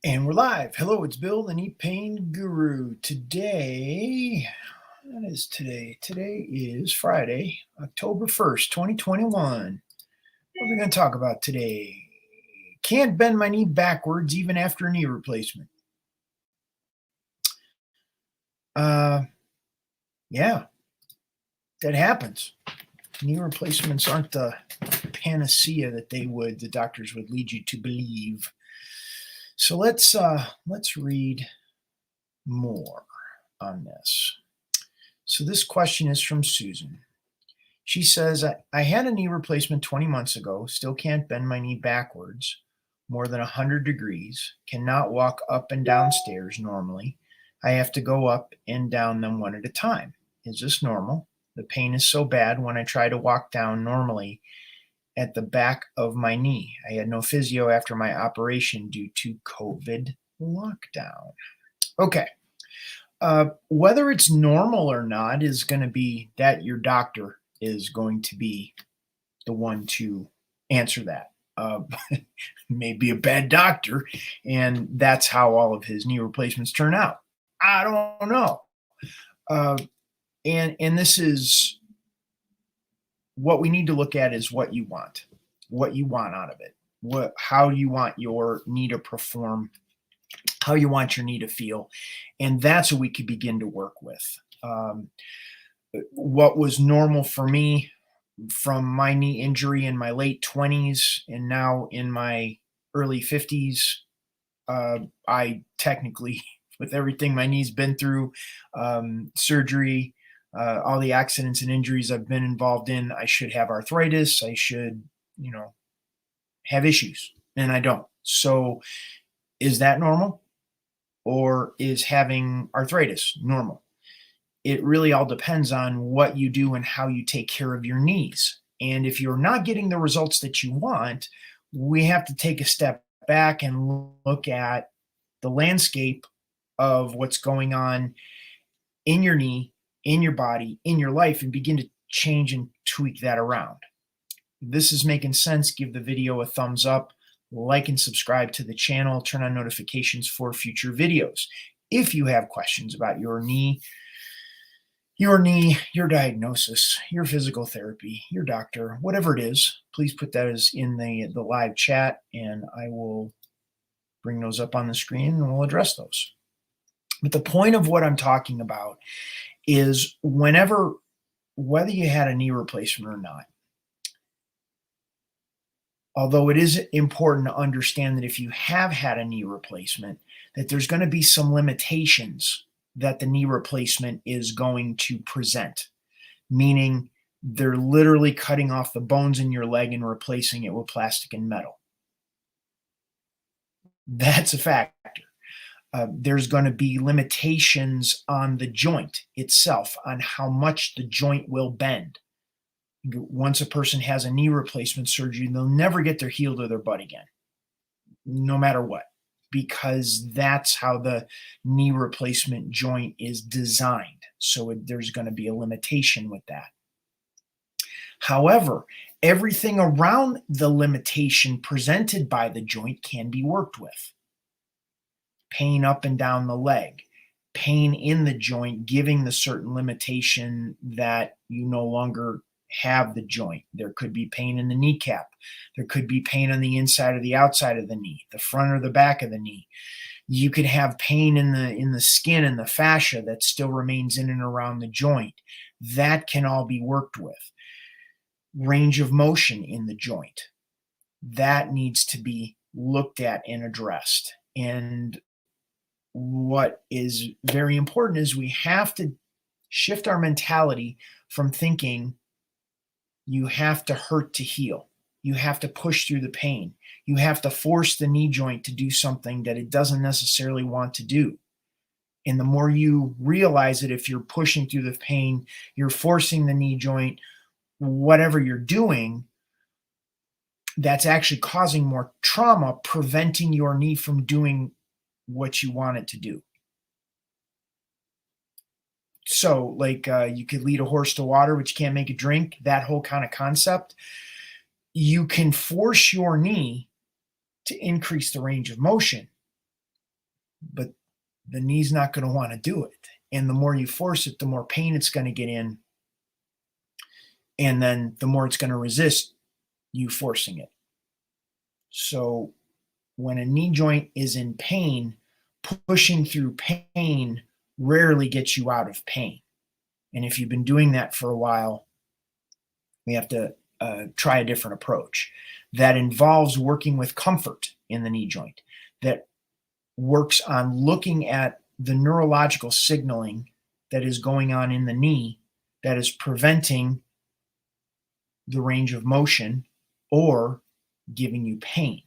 And we're live. Hello, it's Bill, the Knee Pain Guru. Today, what is today? Today is Friday, October 1st, 2021. What are we going to talk about today? Can't bend my knee backwards even after a knee replacement. Yeah, that happens. Knee replacements aren't the panacea that the doctors would lead you to believe. So let's read more on this. So this question is from Susan. She says, I had a knee replacement 20 months ago, still can't bend my knee backwards more than 100 degrees, cannot walk up and down stairs normally. I have to go up and down them one at a time. Is this normal? The pain is so bad when I try to walk down normally at the back of my knee. I had no physio after my operation due to COVID lockdown. Okay. Whether it's normal or not is going to be that your doctor is going to be the one to answer that. Maybe a bad doctor, and that's how all of his knee replacements turn out. I don't know. And this is what we need to look at is what you want out of it, how you want your knee to perform, how you want your knee to feel, and that's what we could begin to work with. What was normal for me from my knee injury in my late 20s and now in my early 50s, I technically, with everything my knee's been through, surgery, all the accidents and injuries I've been involved in, I should have arthritis. I should, have issues, and I don't. So is that normal? Or is having arthritis normal? It really all depends on what you do and how you take care of your knees. And if you're not getting the results that you want, we have to take a step back and look at the landscape of what's going on in your knee, in your body, in your life, and begin to change and tweak that around. If this is making sense, give the video a thumbs up, like and subscribe to the channel, turn on notifications for future videos. If you have questions about your knee, your diagnosis, your physical therapy, your doctor, whatever it is, please put that as in the live chat, and I will bring those up on the screen and we'll address those. But the point of what I'm talking about is whether you had a knee replacement or not, although it is important to understand that if you have had a knee replacement, that there's going to be some limitations that the knee replacement is going to present, meaning they're literally cutting off the bones in your leg and replacing it with plastic and metal. That's a factor. There's going to be limitations on the joint itself, on how much the joint will bend. Once a person has a knee replacement surgery, they'll never get their heel to their butt again, no matter what, because that's how the knee replacement joint is designed. So there's going to be a limitation with that. However, everything around the limitation presented by the joint can be worked with. Pain up and down the leg, pain in the joint, giving the certain limitation that you no longer have the joint. There could be pain in the kneecap. There could be pain on the inside or the outside of the knee, the front or the back of the knee. You could have pain in the skin and the fascia that still remains in and around the joint. That can all be worked with. Range of motion in the joint. That needs to be looked at and addressed. And what is very important is we have to shift our mentality from thinking you have to hurt to heal. You have to push through the pain. You have to force the knee joint to do something that it doesn't necessarily want to do. And the more you realize that if you're pushing through the pain, you're forcing the knee joint, whatever you're doing, that's actually causing more trauma, preventing your knee from doing what you want it to do. So like you could lead a horse to water, but you can't make it drink, that whole kind of concept. You can force your knee to increase the range of motion, but the knee's not going to want to do it. And the more you force it, the more pain it's going to get in. And then the more it's going to resist you forcing it. So when a knee joint is in pain, pushing through pain rarely gets you out of pain. And if you've been doing that for a while, we have to try a different approach that involves working with comfort in the knee joint, that works on looking at the neurological signaling that is going on in the knee that is preventing the range of motion or giving you pain.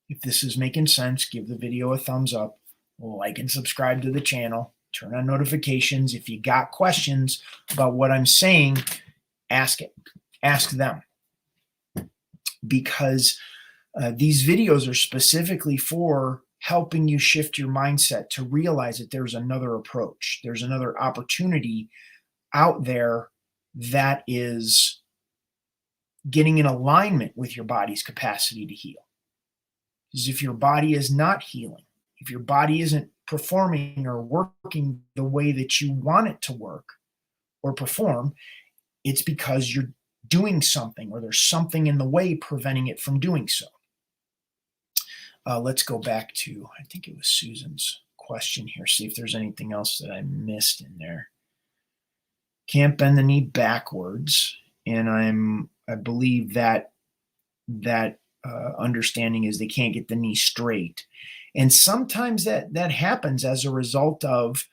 If this is making sense, give the video a thumbs up, like and subscribe to the channel, turn on notifications. If you got questions about what I'm saying, ask them, because these videos are specifically for helping you shift your mindset to realize that there's another approach. There's another opportunity out there that is getting in alignment with your body's capacity to heal. Because if your body is not healing, if your body isn't performing or working the way that you want it to work or perform, it's because you're doing something or there's something in the way preventing it from doing so. Let's go back to, I think it was Susan's question here, see if there's anything else that I missed in there. Can't bend the knee backwards, and I believe that understanding is they can't get the knee straight. And sometimes that happens as a result of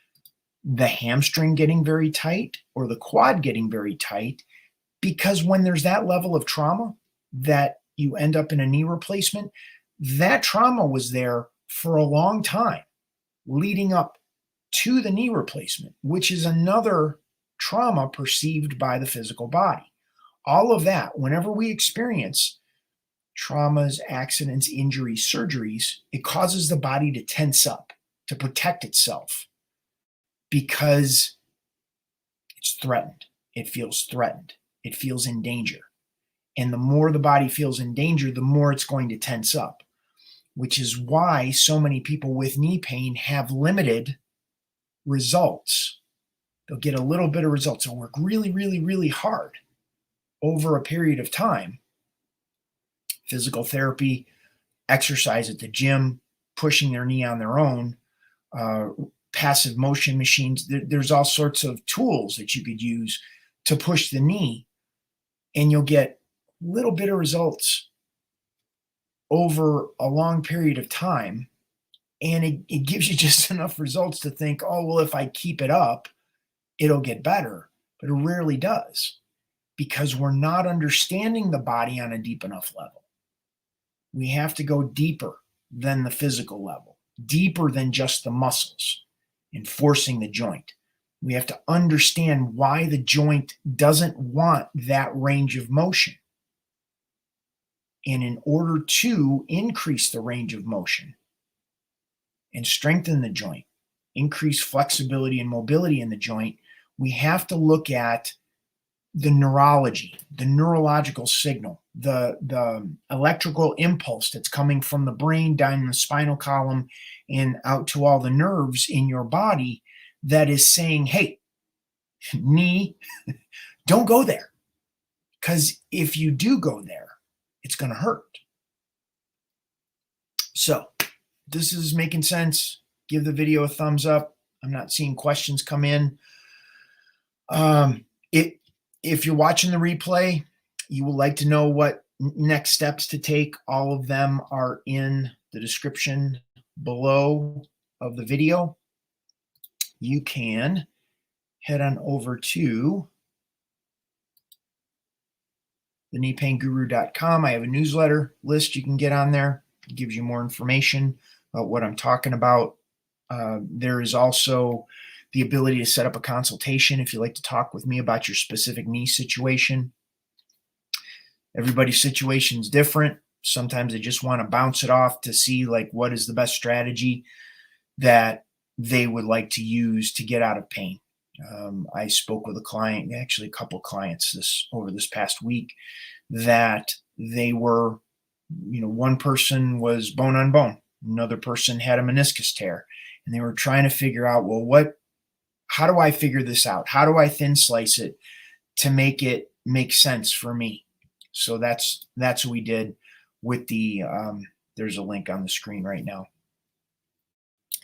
the hamstring getting very tight or the quad getting very tight, because when there's that level of trauma that you end up in a knee replacement, that trauma was there for a long time leading up to the knee replacement, which is another trauma perceived by the physical body. All of that, whenever we experience traumas, accidents, injuries, surgeries, it causes the body to tense up, to protect itself, because it's threatened. It feels threatened. It feels in danger. And the more the body feels in danger, the more it's going to tense up, which is why so many people with knee pain have limited results. They'll get a little bit of results. They'll work really, really, really hard over a period of time. Physical therapy, exercise at the gym, pushing their knee on their own, passive motion machines. There's all sorts of tools that you could use to push the knee, and you'll get a little bit of results over a long period of time. And it gives you just enough results to think, oh, well, if I keep it up, it'll get better. But it rarely does, because we're not understanding the body on a deep enough level. We have to go deeper than the physical level, deeper than just the muscles and forcing the joint. We have to understand why the joint doesn't want that range of motion. And in order to increase the range of motion and strengthen the joint, increase flexibility and mobility in the joint, we have to look at the neurology, the neurological signal, the electrical impulse that's coming from the brain down the spinal column and out to all the nerves in your body that is saying, hey, knee, don't go there. Because if you do go there, it's going to hurt. So this is making sense. Give the video a thumbs up. I'm not seeing questions come in. If you're watching the replay, you would like to know what next steps to take. All of them are in the description below of the video. You can head on over to thekneepainguru.com. I have a newsletter list you can get on there. It gives you more information about what I'm talking about. There is also the ability to set up a consultation if you'd like to talk with me about your specific knee situation. Everybody's situation is different. Sometimes they just want to bounce it off to see like what is the best strategy that they would like to use to get out of pain. I spoke with a client, actually a couple of clients over this past week, that they were, one person was bone on bone. Another person had a meniscus tear, and they were trying to figure out, well, how do I figure this out? How do I thin slice it to make it make sense for me? So that's what we did with the, there's a link on the screen right now.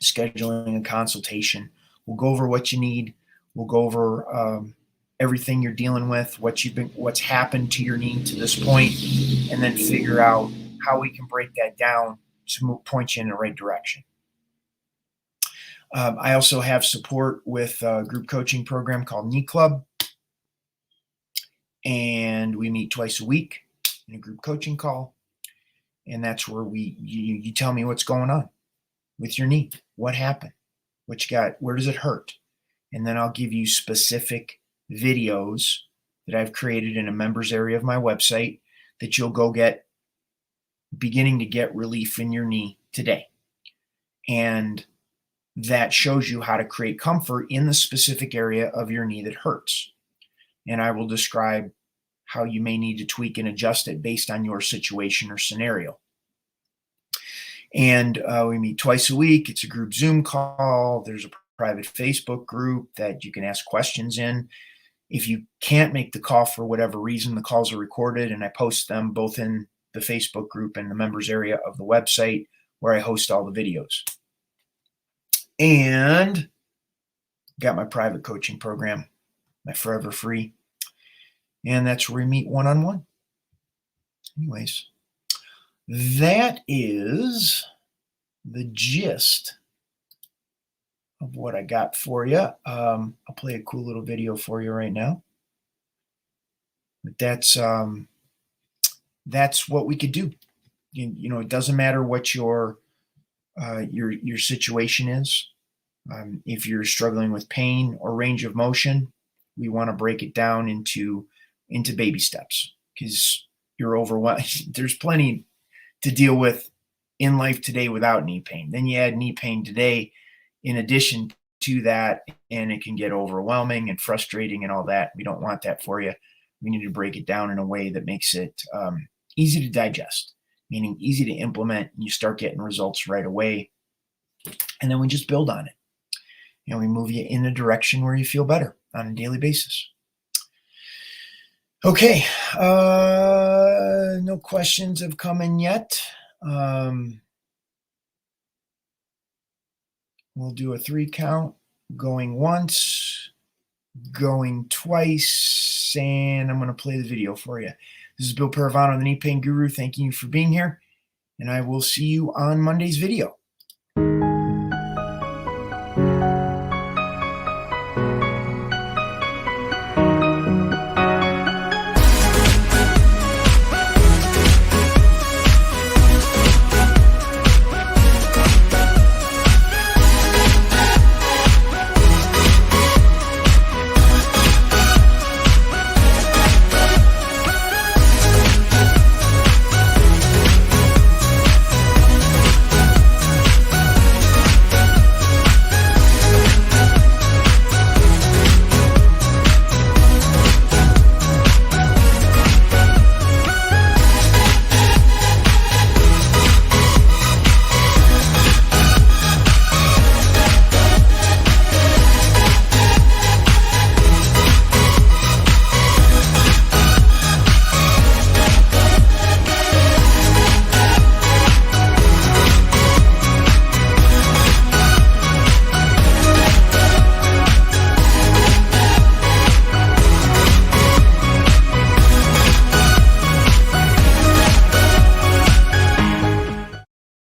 Scheduling a consultation. We'll go over what you need. We'll go over everything you're dealing with, what's happened to your knee to this point, and then figure out how we can break that down to point you in the right direction. I also have support with a group coaching program called Knee Club, and we meet twice a week in a group coaching call, and that's where you tell me what's going on with your knee, what happened, what you got, where does it hurt, and then I'll give you specific videos that I've created in a members area of my website that you'll go get, beginning to get relief in your knee today. And that shows you how to create comfort in the specific area of your knee that hurts. And I will describe how you may need to tweak and adjust it based on your situation or scenario. And we meet twice a week. It's a group Zoom call. There's a private Facebook group that you can ask questions in. If you can't make the call for whatever reason, the calls are recorded, and I post them both in the Facebook group and the members area of the website where I host all the videos. And got my private coaching program, my Forever Free. And that's where we meet one-on-one. Anyways, that is the gist of what I got for you. I'll play a cool little video for you right now. But that's what we could do. You know, it doesn't matter what your situation is. If you're struggling with pain or range of motion, we want to break it down into baby steps, because you're overwhelmed. There's plenty to deal with in life today without knee pain. Then you add knee pain today in addition to that, and it can get overwhelming and frustrating and all that. We don't want that for you. We need to break it down in a way that makes it easy to digest, meaning easy to implement, and you start getting results right away. And then we just build on it. You know, we move you in a direction where you feel better on a daily basis. Okay, no questions have come in yet. We'll do a 3 count, going once, going twice, and I'm going to play the video for you. This is Bill Paravano, the Knee Pain Guru, thanking you for being here, and I will see you on Monday's video.